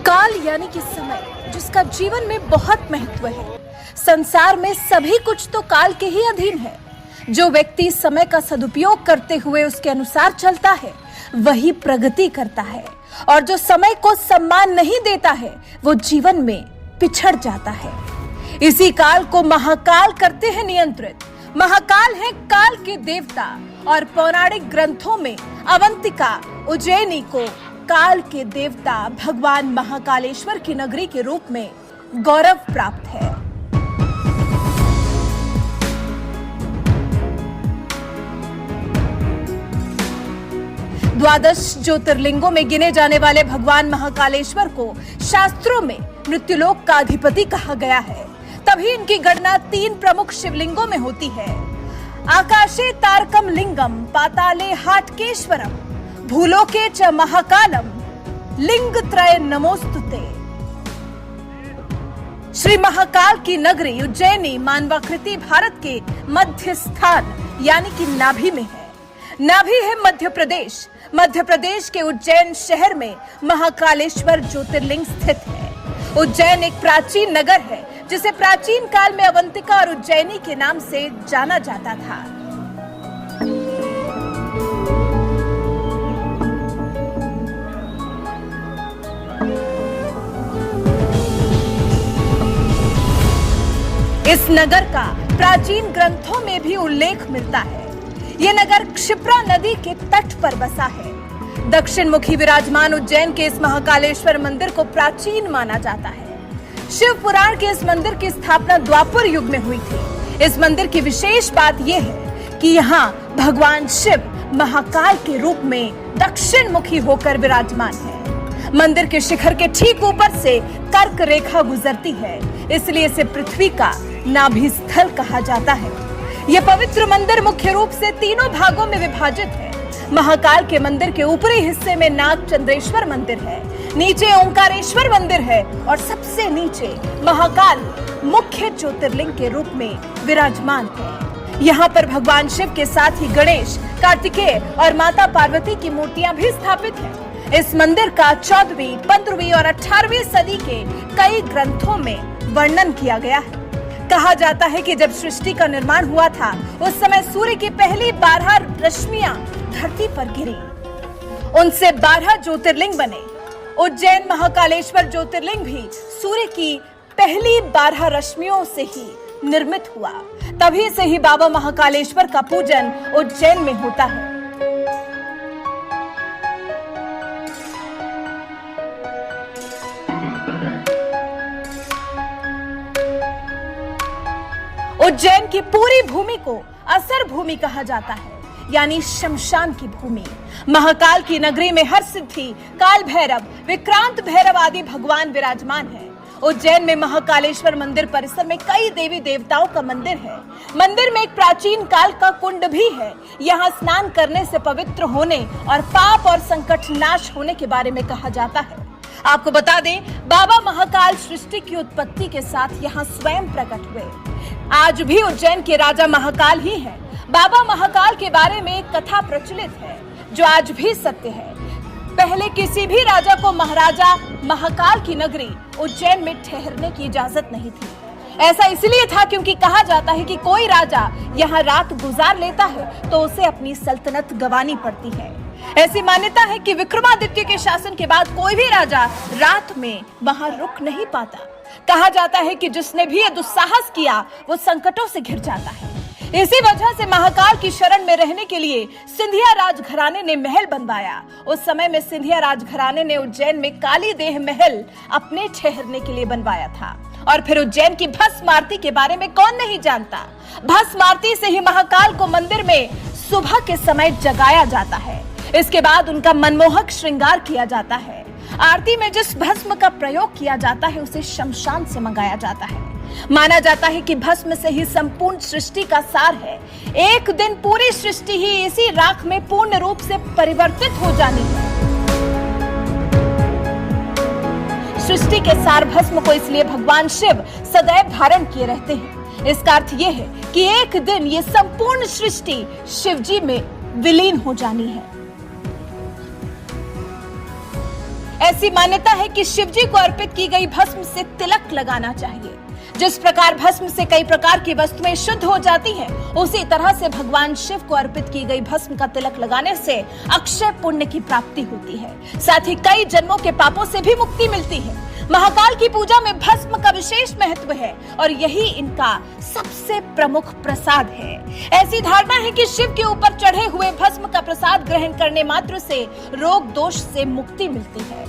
काल यानी कि समय, जिसका जीवन में बहुत महत्व है। संसार में सभी कुछ तो काल के ही अधीन है। जो व्यक्ति समय का सदुपयोग करते हुए उसके अनुसार चलता है, वही प्रगति करता है, और जो समय को सम्मान नहीं देता है, वो जीवन में पिछड़ जाता है। इसी काल को महाकाल करते हैं नियंत्रित। महाकाल है काल के देवता, और पौराणिक ग्रंथों में अवंतिका उज्जैनी को काल के देवता भगवान महाकालेश्वर की नगरी के रूप में गौरव प्राप्त है। द्वादश ज्योतिर्लिंगों में गिने जाने वाले भगवान महाकालेश्वर को शास्त्रों में मृत्युलोक का अधिपति कहा गया है। तभी इनकी गणना 3 प्रमुख शिवलिंगों में होती है। आकाशे तारकम लिंगम, पाताले हाटकेश्वरम, भूलोके च महाकालम, लिंग त्रय नमोस्तुते। श्री महाकाल की नगरी उज्जैनी मानवाकृति भारत के मध्य स्थान यानी कि नाभि में है। नाभि है मध्य प्रदेश। मध्य प्रदेश के उज्जैन शहर में महाकालेश्वर ज्योतिर्लिंग स्थित है। उज्जैन एक प्राचीन नगर है, जिसे प्राचीन काल में अवंतिका और उज्जैनी के नाम से जाना जाता था। इस नगर का प्राचीन ग्रंथों में भी उल्लेख मिलता है। यह नगर क्षिप्रा नदी के तट पर बसा है। दक्षिण मुखी विराजमान उज्जैन के इस महाकालेश्वर मंदिर को प्राचीन माना जाता है। शिव पुराण के इस मंदिर की स्थापना द्वापर युग में हुई थी। इस मंदिर की विशेष बात यह है कि यहाँ भगवान शिव महाकाल के रूप में दक्षिण मुखी होकर विराजमान है। मंदिर के शिखर के ठीक ऊपर से कर्क रेखा गुजरती है, इसलिए इसे पृथ्वी का नाभि स्थल कहा जाता है। यह पवित्र मंदिर मुख्य रूप से 3 भागों में विभाजित है। महाकाल के मंदिर के ऊपरी हिस्से में नाग चंद्रेश्वर मंदिर है, नीचे ओंकारेश्वर मंदिर है, और सबसे नीचे महाकाल मुख्य ज्योतिर्लिंग के रूप में विराजमान है। यहाँ पर भगवान शिव के साथ ही गणेश, कार्तिकेय और माता पार्वती की मूर्तियां भी स्थापित हैं। इस मंदिर का 14वीं, 15वीं और 18वीं सदी के कई ग्रंथों में वर्णन किया गया है। कहा जाता है कि जब सृष्टि का निर्माण हुआ था, उस समय सूर्य की पहली 12 रश्मियां धरती पर गिरी। उनसे 12 ज्योतिर्लिंग बने। उज्जैन महाकालेश्वर ज्योतिर्लिंग भी सूर्य की पहली 12 रश्मियों से ही निर्मित हुआ। तभी से ही बाबा महाकालेश्वर का पूजन उज्जैन में होता है। उज्जैन की पूरी भूमि को असर भूमि कहा जाता है, यानी शमशान की भूमि। महाकाल की नगरी में हर सिद्धि, काल भैरव, विक्रांत भैरव आदि भगवान विराजमान है। उज्जैन में महाकालेश्वर मंदिर परिसर में कई देवी देवताओं का मंदिर है। मंदिर में एक प्राचीन काल का कुंड भी है। यहाँ स्नान करने से पवित्र होने और पाप और संकट नाश होने के बारे में कहा जाता है। आपको बता दें, बाबा महाकाल सृष्टि की उत्पत्ति के साथ यहाँ स्वयं प्रकट हुए। आज भी उज्जैन के राजा महाकाल ही है। बाबा महाकाल के बारे में एक कथा प्रचलित है, जो आज भी सत्य है। पहले किसी भी राजा को महाराजा महाकाल की नगरी उज्जैन में ठहरने की इजाजत नहीं थी। ऐसा इसलिए था क्योंकि कहा जाता है कि कोई राजा यहाँ रात गुजार लेता है तो उसे अपनी सल्तनत गंवानी पड़ती है। ऐसी मान्यता है कि विक्रमादित्य के शासन के बाद कोई भी राजा रात में वहां रुक नहीं पाता। कहा जाता है कि जिसने भी यह दुस्साहस किया वो संकटों से घिर जाता है। इसी वजह से महाकाल की शरण में रहने के लिए सिंधिया राजघराने ने महल बनवाया। उस समय में सिंधिया राजघराने ने उज्जैन में काली देह महल अपने ठहरने के लिए बनवाया था। और फिर उज्जैन की भस्म आरती के बारे में कौन नहीं जानता। भस्म आरती से ही महाकाल को मंदिर में सुबह के समय जगाया जाता है। इसके बाद उनका मनमोहक श्रृंगार किया जाता है। आरती में जिस भस्म का प्रयोग किया जाता है उसे शमशान से मंगाया जाता है। माना जाता है कि भस्म से ही संपूर्ण सृष्टि का सार है। एक दिन पूरी सृष्टि ही इसी राख में पूर्ण रूप से परिवर्तित हो जानी है। सृष्टि के सार भस्म को इसलिए भगवान शिव सदैव धारण किए रहते हैं। इसका अर्थ यह है कि एक दिन ये संपूर्ण सृष्टि शिव जी में विलीन हो जानी है। ऐसी मान्यता है कि शिवजी को अर्पित की गई भस्म से तिलक लगाना चाहिए। जिस प्रकार भस्म से कई प्रकार की वस्तुएं शुद्ध हो जाती हैं, उसी तरह से भगवान शिव को अर्पित की गई भस्म का तिलक लगाने से अक्षय पुण्य की प्राप्ति होती है। साथ ही कई जन्मों के पापों से भी मुक्ति मिलती है। महाकाल की पूजा में भस्म का विशेष महत्व है और यही इनका सबसे प्रमुख प्रसाद है। ऐसी धारणा है कि शिव के ऊपर चढ़े हुए भस्म का प्रसाद ग्रहण करने मात्र से रोग दोष से मुक्ति मिलती है।